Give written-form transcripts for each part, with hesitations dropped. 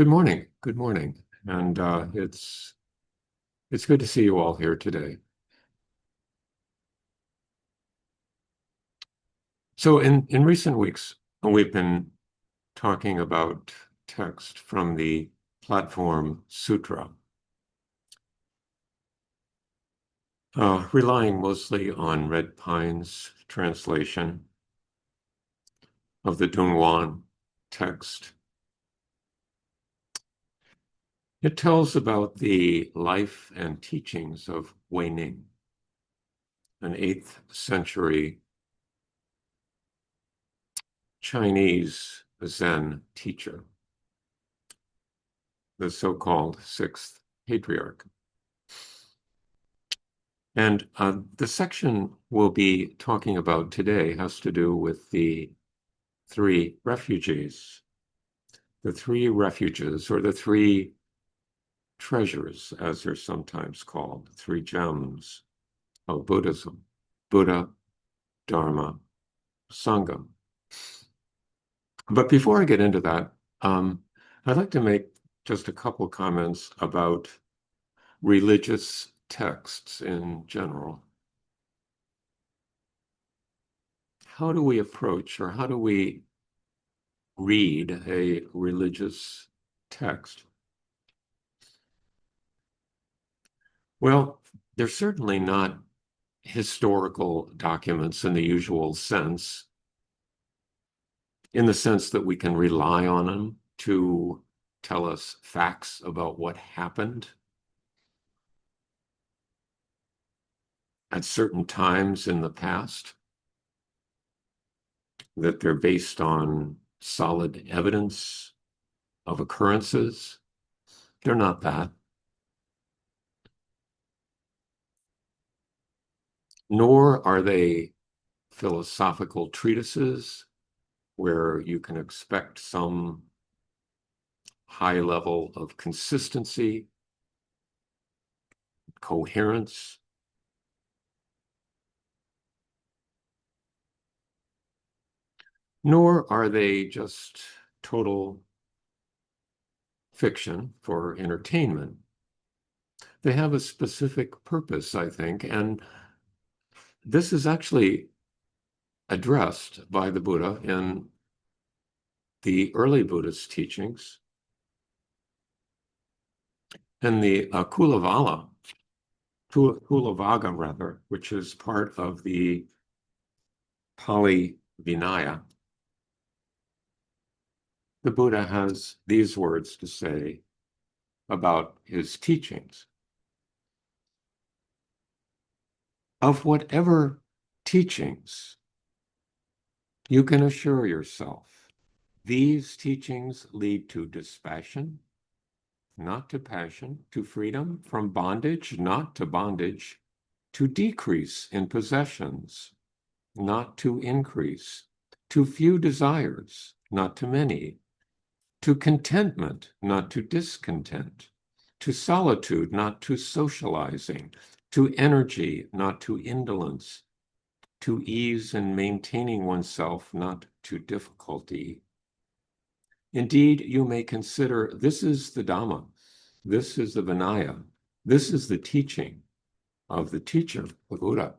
Good morning. Good morning. And it's good to see you all here today. So in recent weeks, we've been talking about text from the Platform Sutra, relying mostly on Red Pine's translation of the Dunhuan text. It tells about the life and teachings of Hui Neng, an 8th century Chinese Zen teacher, the so-called 6th patriarch. And the section we'll be talking about today has to do with the three refuges, or the three treasures, as they're sometimes called, three gems of Buddhism: Buddha, Dharma, Sangha. But before I get into that, I'd like to make just a couple comments about religious texts in general. How do we approach, or how do we read a religious text? Well, they're certainly not historical documents in the usual sense, in the sense that we can rely on them to tell us facts about what happened at certain times in the past, that they're based on solid evidence of occurrences. They're not that. Nor are they philosophical treatises where you can expect some high level of consistency, coherence. Nor are they just total fiction for entertainment. They have a specific purpose, I think, and this is actually addressed by the Buddha in the early Buddhist teachings. And the Kulavagga rather, which is part of the Pali Vinaya, the Buddha has these words to say about his teachings. Of whatever teachings you can assure yourself, these teachings lead to dispassion, not to passion, to freedom from bondage, not to bondage, to decrease in possessions, not to increase, to few desires, not to many, to contentment, not to discontent, to solitude, not to socializing, to energy, not to indolence, to ease in maintaining oneself, not to difficulty. Indeed, you may consider this is the Dhamma, this is the Vinaya, this is the teaching of the teacher, the Buddha.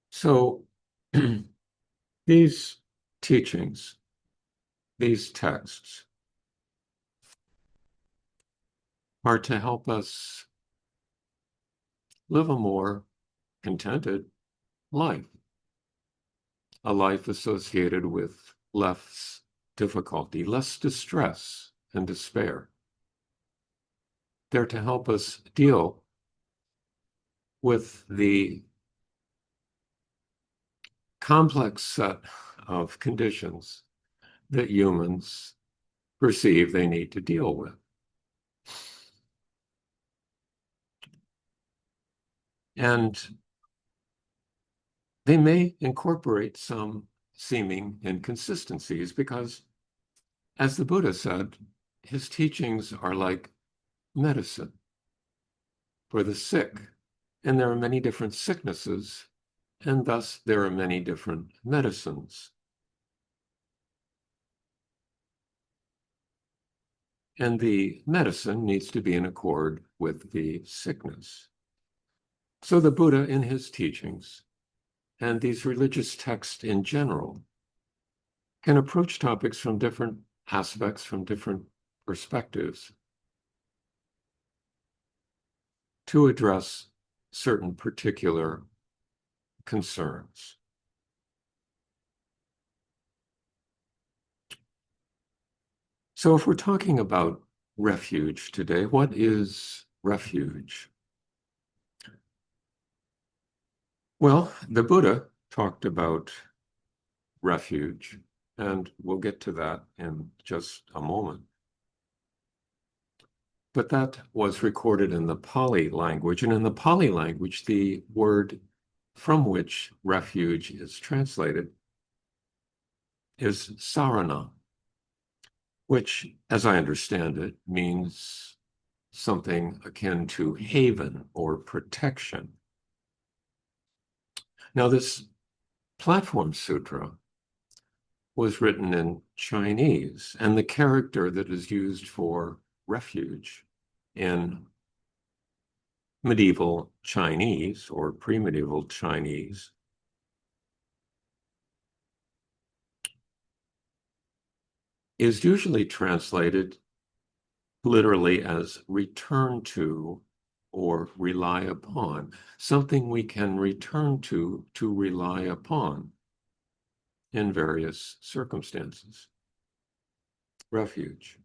So these teachings, these texts, are to help us live a more contented life, a life associated with less difficulty, less distress and despair. They're to help us deal with the complex set of conditions that humans perceive they need to deal with. And they may incorporate some seeming inconsistencies because, as the Buddha said, his teachings are like medicine for the sick, and there are many different sicknesses, and thus there are many different medicines. and the medicine needs to be in accord with the sickness. So the Buddha, in his teachings, and these religious texts in general, can approach topics from different aspects, from different perspectives, to address certain particular concerns. So if we're talking about refuge today, what is refuge? Well, the Buddha talked about refuge, and we'll get to that in just a moment. But that was recorded in the Pali language, and in the Pali language, the word from which refuge is translated is sarana, which, as I understand it, means something akin to haven or protection. Now, this Platform Sutra was written in Chinese, and the character that is used for refuge in medieval Chinese or pre-medieval Chinese is usually translated literally as return to or rely upon, something we can return to rely upon in various circumstances. Refuge.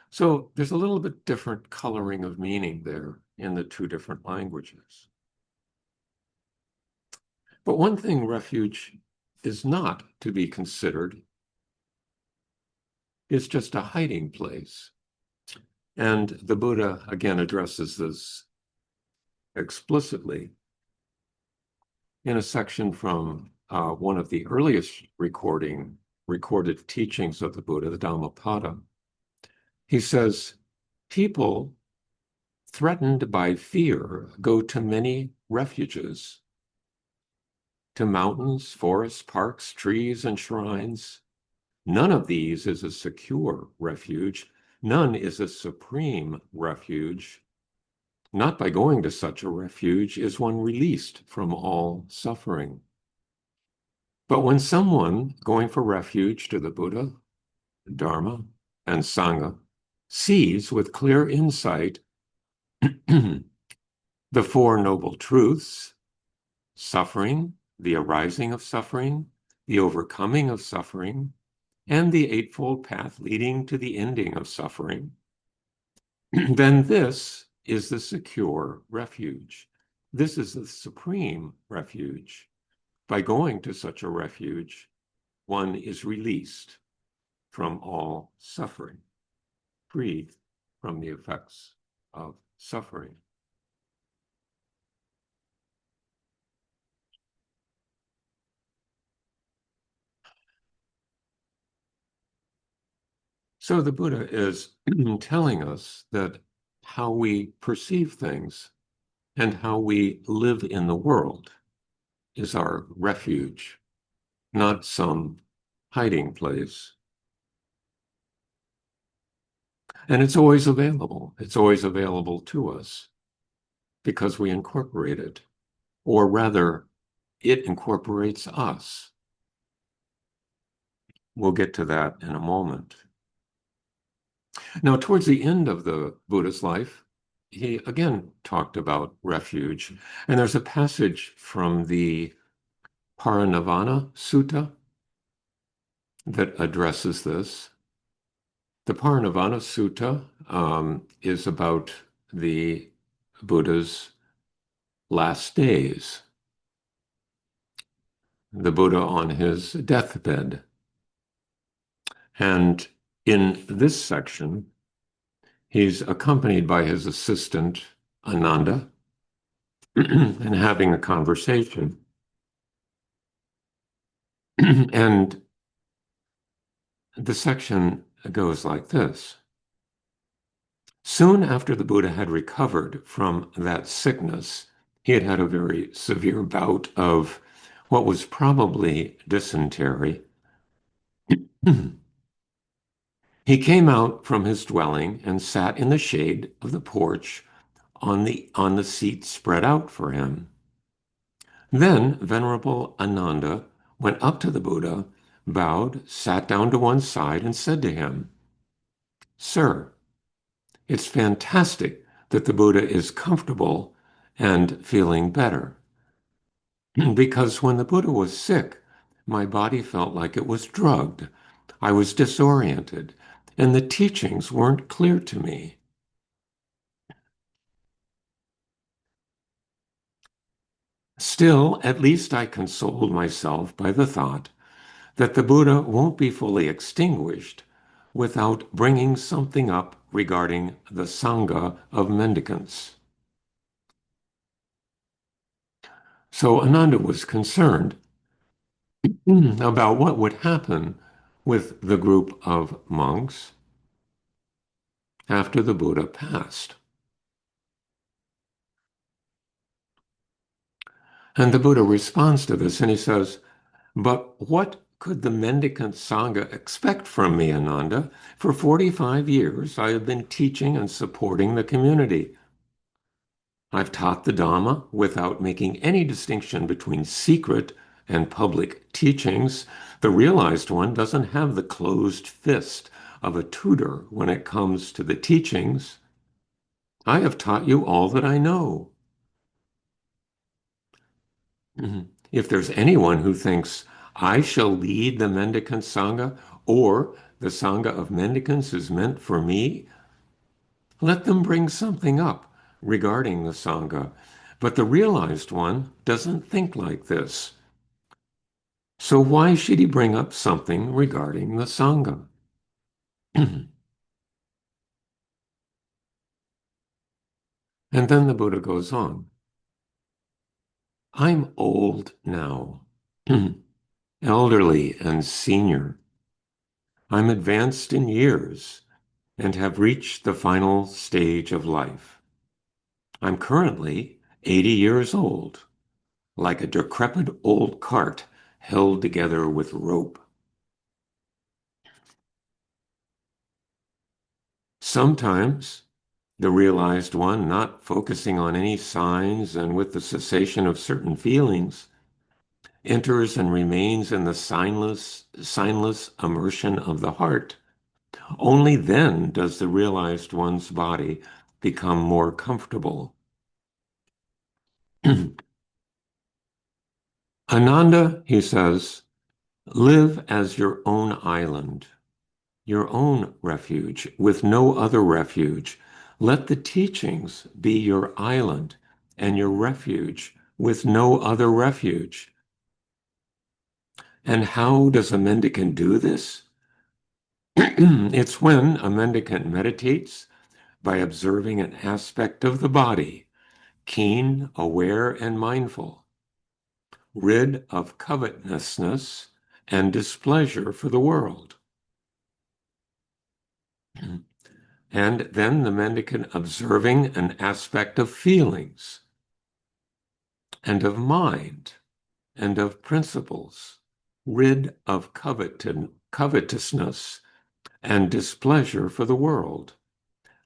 So there's a little bit different coloring of meaning there in the two different languages. But one thing refuge is not to be considered is just a hiding place. And the Buddha again addresses this explicitly in a section from one of the earliest recorded teachings of the Buddha, the Dhammapada. He says, people threatened by fear go to many refuges, to mountains, forests, parks, trees, and shrines. None of these is a secure refuge. None is a supreme refuge. Not by going to such a refuge is one released from all suffering. But when someone going for refuge to the Buddha, Dharma, and Sangha sees with clear insight the Four Noble Truths, suffering, the arising of suffering, the overcoming of suffering, and the Eightfold Path leading to the ending of suffering, then this is the secure refuge. This is the supreme refuge. By going to such a refuge, one is released from all suffering, freed from the effects of suffering. So the Buddha is telling us that how we perceive things and how we live in the world is our refuge, not some hiding place. And it's always available. It's always available to us because we incorporate it, or rather, it incorporates us. We'll get to that in a moment. Now, towards the end of the Buddha's life, he again talked about refuge. And there's a passage from the Parinirvana Sutta that addresses this. The Parinirvana Sutta is about the Buddha's last days, the Buddha on his deathbed. And in this section, he's accompanied by his assistant, Ananda, and having a conversation. And the section goes like this. Soon after the Buddha had recovered from that sickness, he had had a very severe bout of what was probably dysentery. He came out from his dwelling and sat in the shade of the porch on the seat spread out for him. Then Venerable Ananda went up to the Buddha, bowed, sat down to one side, and said to him, "Sir, it's fantastic that the Buddha is comfortable and feeling better. Because when the Buddha was sick, my body felt like it was drugged. I was disoriented, and the teachings weren't clear to me. Still, at least I consoled myself by the thought that the Buddha won't be fully extinguished without bringing something up regarding the Sangha of mendicants." So Ananda was concerned about what would happen with the group of monks after the Buddha passed. And the Buddha responds to this and he says, "But what could the mendicant Sangha expect from me, Ananda? For 45 years, I have been teaching and supporting the community. I've taught the Dhamma without making any distinction between secret and public teachings. The realized one doesn't have the closed fist of a tutor when it comes to the teachings. I have taught you all that I know. If there's anyone who thinks I shall lead the mendicant Sangha or the Sangha of mendicants is meant for me, let them bring something up regarding the Sangha. But the realized one doesn't think like this. So why should he bring up something regarding the Sangha?" And then the Buddha goes on. "I'm old now, elderly and senior. I'm advanced in years and have reached the final stage of life. I'm currently 80 years old, like a decrepit old cart held together with rope. Sometimes the realized one, not focusing on any signs and with the cessation of certain feelings, enters and remains in the signless immersion of the heart. Only then does the realized one's body become more comfortable." "Ananda," he says, "live as your own island, your own refuge, with no other refuge. Let the teachings be your island and your refuge, with no other refuge." And how does a mendicant do this? It's when a mendicant meditates by observing an aspect of the body, keen, aware, and mindful, rid of covetousness and displeasure for the world. And then the mendicant observing an aspect of feelings and of mind and of principles, rid of covetousness and displeasure for the world.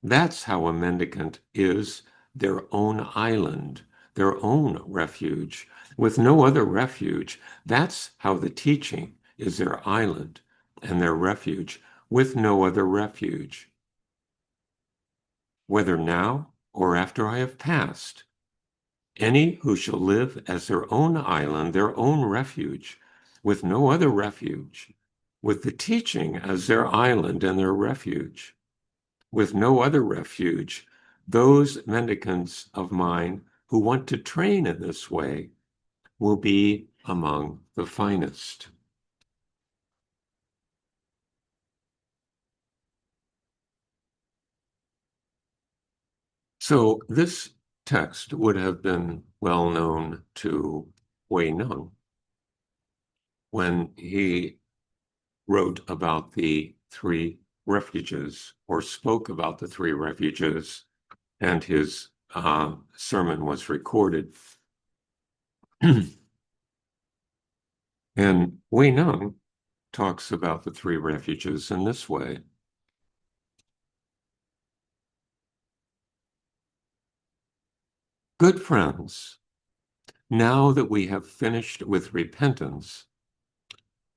That's how a mendicant is their own island, their own refuge, with no other refuge. That's how the teaching is their island and their refuge, with no other refuge. Whether now or after I have passed, any who shall live as their own island, their own refuge, with no other refuge, with the teaching as their island and their refuge, with no other refuge, those mendicants of mine who want to train in this way will be among the finest. So this text would have been well known to Hui Neng when he wrote about the three refuges or spoke about the three refuges, and his sermon was recorded. And Hui Neng talks about the three refuges in this way. Good friends, now that we have finished with repentance,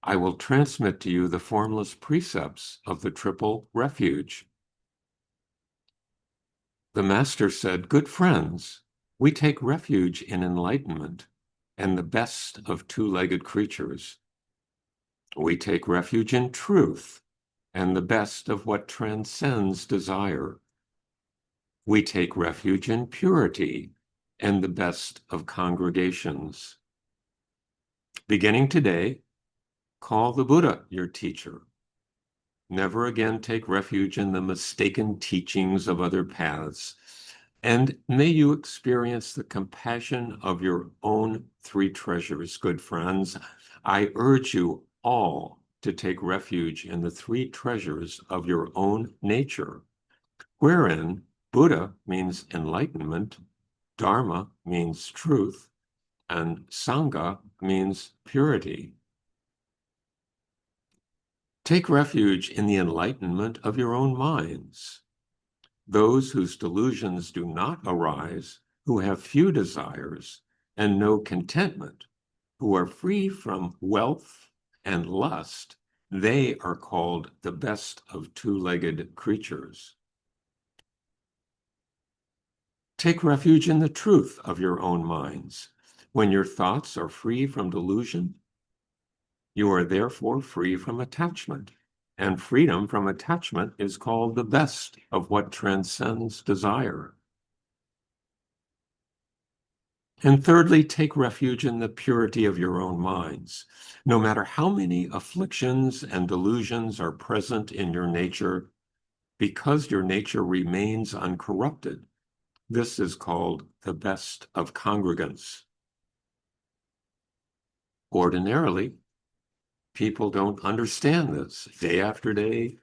I will transmit to you the formless precepts of the triple refuge. The Master said, good friends, we take refuge in enlightenment and the best of two-legged creatures. We take refuge in truth and the best of what transcends desire. We take refuge in purity and the best of congregations. Beginning today, call the Buddha your teacher. Never again take refuge in the mistaken teachings of other paths. And may you experience the compassion of your own three treasures, good friends. I urge you all to take refuge in the three treasures of your own nature, wherein Buddha means enlightenment, Dharma means truth, and Sangha means purity. Take refuge in the enlightenment of your own minds. Those whose delusions do not arise, who have few desires and no contentment, who are free from wealth and lust, they are called the best of two-legged creatures. Take refuge in the truth of your own minds. When your thoughts are free from delusion, you are therefore free from attachment. And freedom from attachment is called the best of what transcends desire. And thirdly, take refuge in the purity of your own minds. No matter how many afflictions and delusions are present in your nature, because your nature remains uncorrupted, this is called the best of congregants. Ordinarily, people don't understand this. Day after day,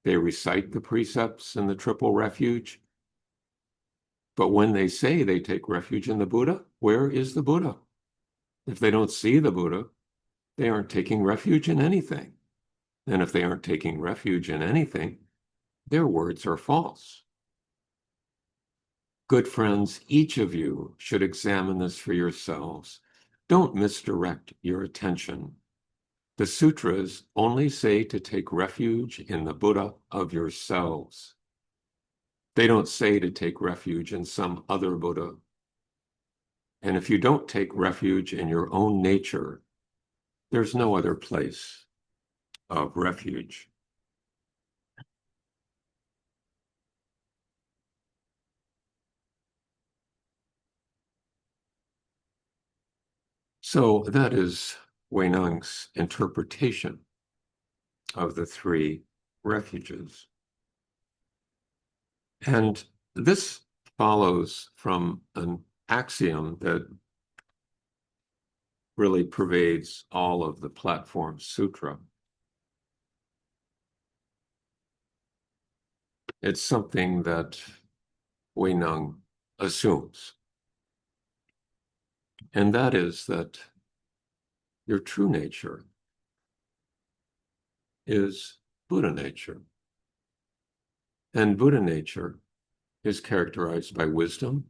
they recite the precepts in the triple refuge. But when they say they take refuge in the Buddha, where is the Buddha? If they don't see the Buddha, they aren't taking refuge in anything. And if they aren't taking refuge in anything, their words are false. Good friends, each of you should examine this for yourselves. Don't misdirect your attention. The sutras only say to take refuge in the Buddha of yourselves. They don't say to take refuge in some other Buddha. And if you don't take refuge in your own nature, there's no other place of refuge. So that is Hui Neng's interpretation of the three refuges. And this follows from an axiom that really pervades all of the Platform Sutra. It's something that Hui Neng assumes. And that is that your true nature is Buddha nature. And Buddha nature is characterized by wisdom,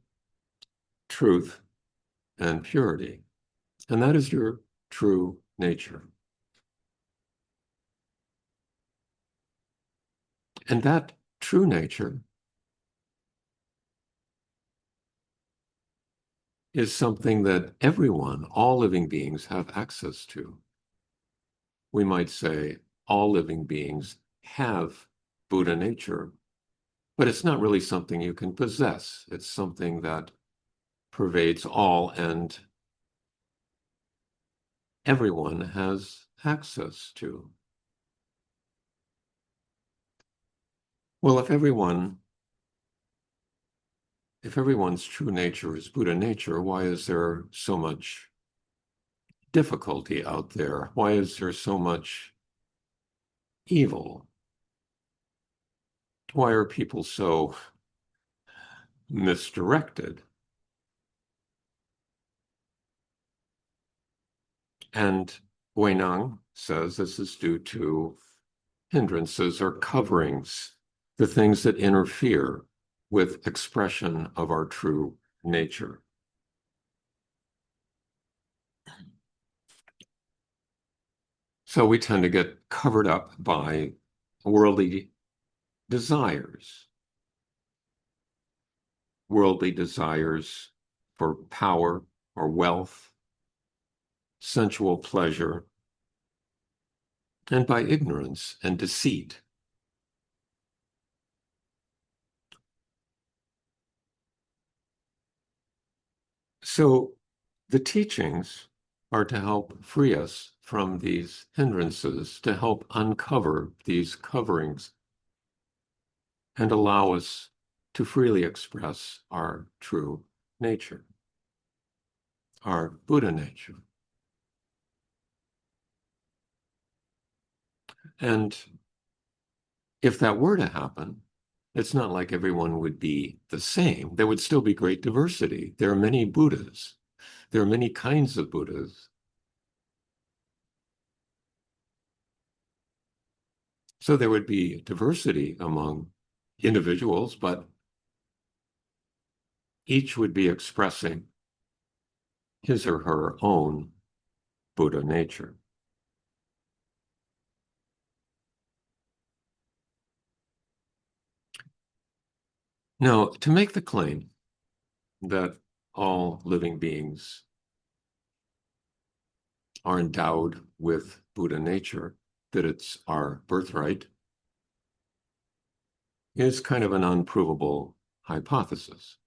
truth, and purity. And that is your true nature. And that true nature is something that everyone, all living beings, have access to. We might say all living beings have Buddha nature, but it's not really something you can possess. It's something that pervades all, and everyone has access to. Well, if everyone's true nature is Buddha nature, why is there so much difficulty out there? Why is there so much evil? Why are people so misdirected? And Hui Neng says this is due to hindrances or coverings, the things that interfere with expression of our true nature. So we tend to get covered up by worldly desires for power or wealth, sensual pleasure, and by ignorance and deceit. So the teachings are to help free us from these hindrances, to help uncover these coverings and allow us to freely express our true nature, our Buddha nature. And if that were to happen, it's not like everyone would be the same. There would still be great diversity. There are many Buddhas. There are many kinds of Buddhas. So there would be diversity among individuals, but each would be expressing his or her own Buddha nature. Now, to make the claim that all living beings are endowed with Buddha nature, that it's our birthright, is kind of an unprovable hypothesis.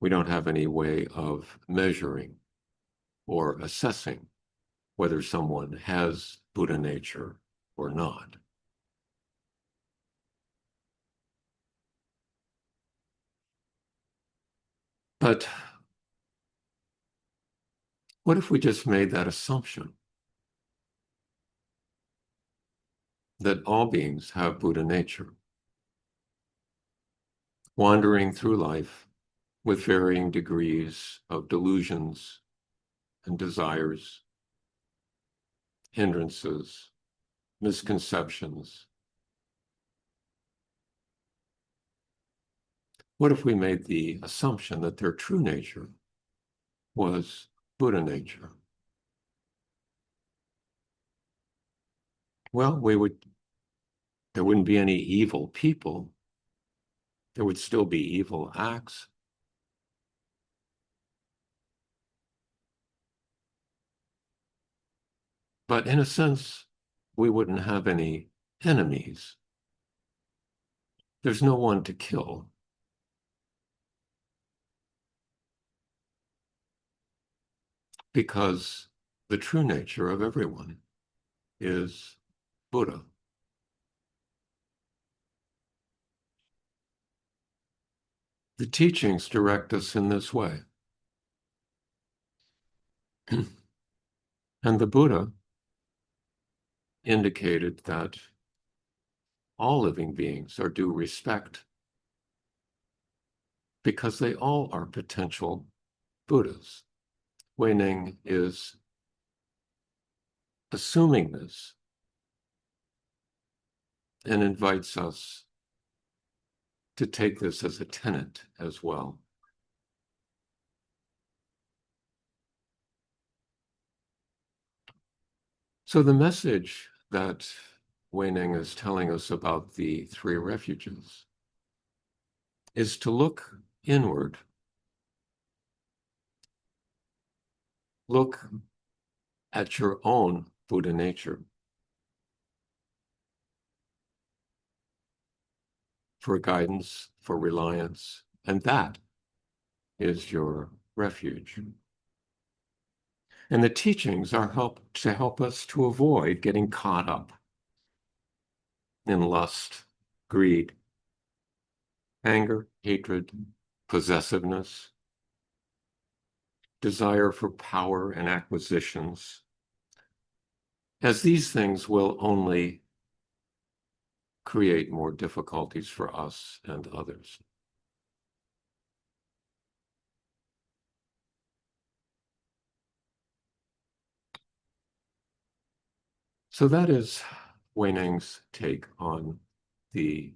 We don't have any way of measuring or assessing whether someone has Buddha nature or not. But what if we just made that assumption that all beings have Buddha nature, wandering through life with varying degrees of delusions and desires, hindrances, misconceptions? What if we made the assumption that their true nature was Buddha nature? Well, there wouldn't be any evil people. There would still be evil acts. But in a sense, we wouldn't have any enemies. There's no one to kill. Because the true nature of everyone is Buddha. The teachings direct us in this way. And the Buddha indicated that all living beings are due respect because they all are potential Buddhas. Hui Neng is assuming this and invites us to take this as a tenet as well. So the message that Hui Neng is telling us about the three refuges is to look inward. Look at your own Buddha nature for guidance, for reliance, and that is your refuge. And the teachings are to help us to avoid getting caught up in lust, greed, anger, hatred, possessiveness, desire for power and acquisitions, as these things will only create more difficulties for us and others. So that is Hui Neng's take on the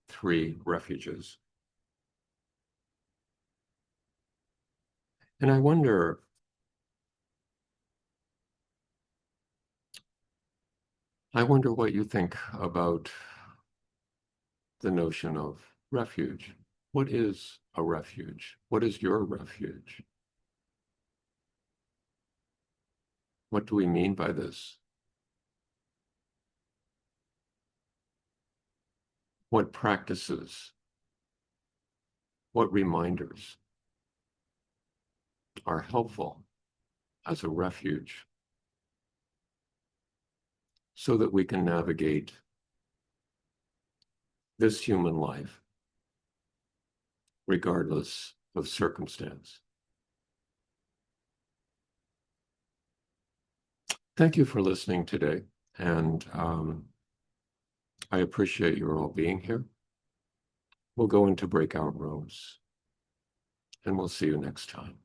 three refuges. And I wonder what you think about the notion of refuge. What is a refuge? What is your refuge? What do we mean by this? What practices, what reminders are helpful as a refuge so that we can navigate this human life regardless of circumstance? Thank you for listening today, and I appreciate your all being here. We'll go into breakout rooms, and we'll see you next time.